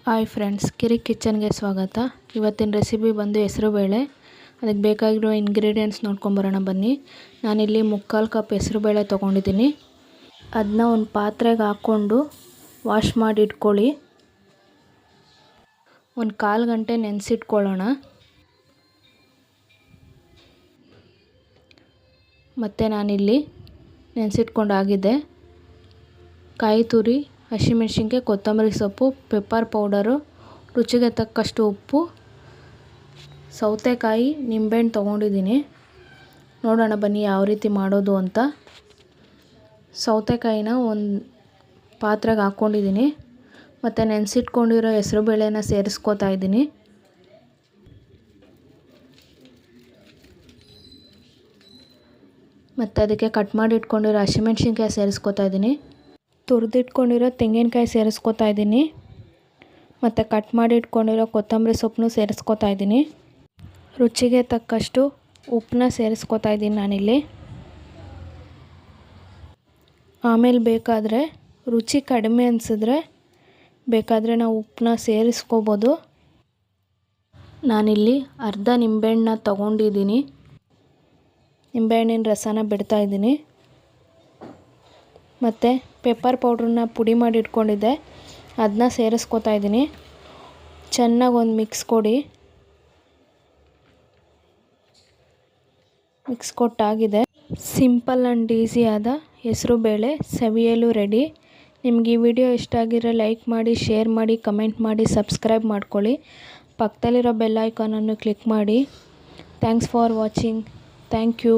Hi friends, ಕಿರಿ ಕಿಚನ್ಗೆ ಸ್ವಾಗತ. ಇವತ್ತಿನ ರೆಸಿಪಿ ಬಂದು ಹೆಸರುಬೇಳೆ. ಅದಕ್ಕೆ ಬೇಕಾಗಿರೋ ಇಂಗ್ರೀಡಿಯೆಂಟ್ಸ್ ನೋಡ್ಕೊಂಬರೋಣ ಬನ್ನಿ. ನಾನಿಲ್ಲಿ 3/4 ಕಪ್ ಹೆಸರುಬೇಳೆ ತೊಗೊಂಡಿದ್ದೀನಿ. ಅದನ್ನ ಒಂದು ಪಾತ್ರೆಗೆ ಹಾಕ್ಕೊಂಡು ವಾಶ್ ಮಾಡಿ ಇಟ್ಕೊಳ್ಳಿ. ಒಂದು 1/4 ಗಂಟೆ ನೆನೆಸಿಟ್ಕೊಳ್ಳೋಣ. ಮತ್ತು ನಾನಿಲ್ಲಿ ನೆನೆಸಿಟ್ಕೊಂಡಾಗಿದೆ. ಕಾಯಿ ತುರಿ, ಹಸಿಮೆಣ್ಸಿನ್ಕಾಯಿ, ಕೊತ್ತಂಬರಿ ಸೊಪ್ಪು, ಪೆಪ್ಪರ್ ಪೌಡರು, ರುಚಿಗೆ ತಕ್ಕಷ್ಟು ಉಪ್ಪು, ಸೌತೆಕಾಯಿ, ನಿಂಬೆಹಣ್ಣು ತೊಗೊಂಡಿದ್ದೀನಿ. ನೋಡೋಣ ಬನ್ನಿ ಯಾವ ರೀತಿ ಮಾಡೋದು ಅಂತ. ಸೌತೆಕಾಯಿನ ಒಂದು ಪಾತ್ರೆಗೆ ಹಾಕ್ಕೊಂಡಿದ್ದೀನಿ. ಮತ್ತು ನೆನೆಸಿಟ್ಕೊಂಡಿರೋ ಹೆಸರುಬೇಳೆನ ಸೇರಿಸ್ಕೋತಾ ಇದ್ದೀನಿ. ಮತ್ತು ಅದಕ್ಕೆ ಕಟ್ ಮಾಡಿ ಇಟ್ಕೊಂಡಿರೋ ಹಸಿಮೆಣ್ಸಿನ್ಕಾಯಿ ಸೇರಿಸ್ಕೋತಾ ಇದ್ದೀನಿ. ತುರಿದಿಟ್ಕೊಂಡಿರೋ ತೆಂಗಿನಕಾಯಿ ಸೇರಿಸ್ಕೋತಾ ಇದ್ದೀನಿ. ಮತ್ತು ಕಟ್ ಮಾಡಿ ಇಟ್ಕೊಂಡಿರೋ ಕೊತ್ತಂಬರಿ ಸೊಪ್ಪನ್ನು ಸೇರಿಸ್ಕೋತಾ ಇದ್ದೀನಿ. ರುಚಿಗೆ ತಕ್ಕಷ್ಟು ಉಪ್ಪನ್ನ ಸೇರಿಸ್ಕೋತಾ ಇದ್ದೀನಿ ನಾನಿಲ್ಲಿ. ಆಮೇಲೆ ಬೇಕಾದರೆ ರುಚಿ ಕಡಿಮೆ ಅನಿಸಿದ್ರೆ ಬೇಕಾದರೆ ನಾವು ಉಪ್ಪನ್ನ ಸೇರಿಸ್ಕೋಬೋದು. ನಾನಿಲ್ಲಿ ಅರ್ಧ ನಿಂಬೆಹಣ್ಣನ್ನ ತೊಗೊಂಡಿದ್ದೀನಿ. ನಿಂಬೆಹಣ್ಣಿನ ರಸನ ಬಿಡ್ತಾಯಿದ್ದೀನಿ. ಮತ್ತು ಪೆಪ್ಪರ್ ಪೌಡ್ರನ್ನ ಪುಡಿ ಮಾಡಿ ಇಟ್ಕೊಂಡಿದ್ದೆ, ಅದನ್ನ ಸೇರಿಸ್ಕೋತಾ ಇದ್ದೀನಿ. ಚೆನ್ನಾಗಿ ಒಂದು ಮಿಕ್ಸ್ ಕೊಡಿ. ಮಿಕ್ಸ್ ಕೊಟ್ಟಾಗಿದೆ. ಸಿಂಪಲ್ ಆ್ಯಂಡ್ ಈಸಿಯಾದ ಹೆಸರುಬೇಳೆ ಸವಿಯಲು ರೆಡಿ. ನಿಮ್ಗೆ ಈ ವಿಡಿಯೋ ಇಷ್ಟ ಆಗಿದ್ರೆ ಲೈಕ್ ಮಾಡಿ, ಶೇರ್ ಮಾಡಿ, ಕಮೆಂಟ್ ಮಾಡಿ, ಸಬ್ಸ್ಕ್ರೈಬ್ ಮಾಡ್ಕೊಳ್ಳಿ. ಪಕ್ಕದಲ್ಲಿರೋ ಬೆಲ್ ಐಕಾನನ್ನು ಕ್ಲಿಕ್ ಮಾಡಿ. Thanks for watching. Thank you.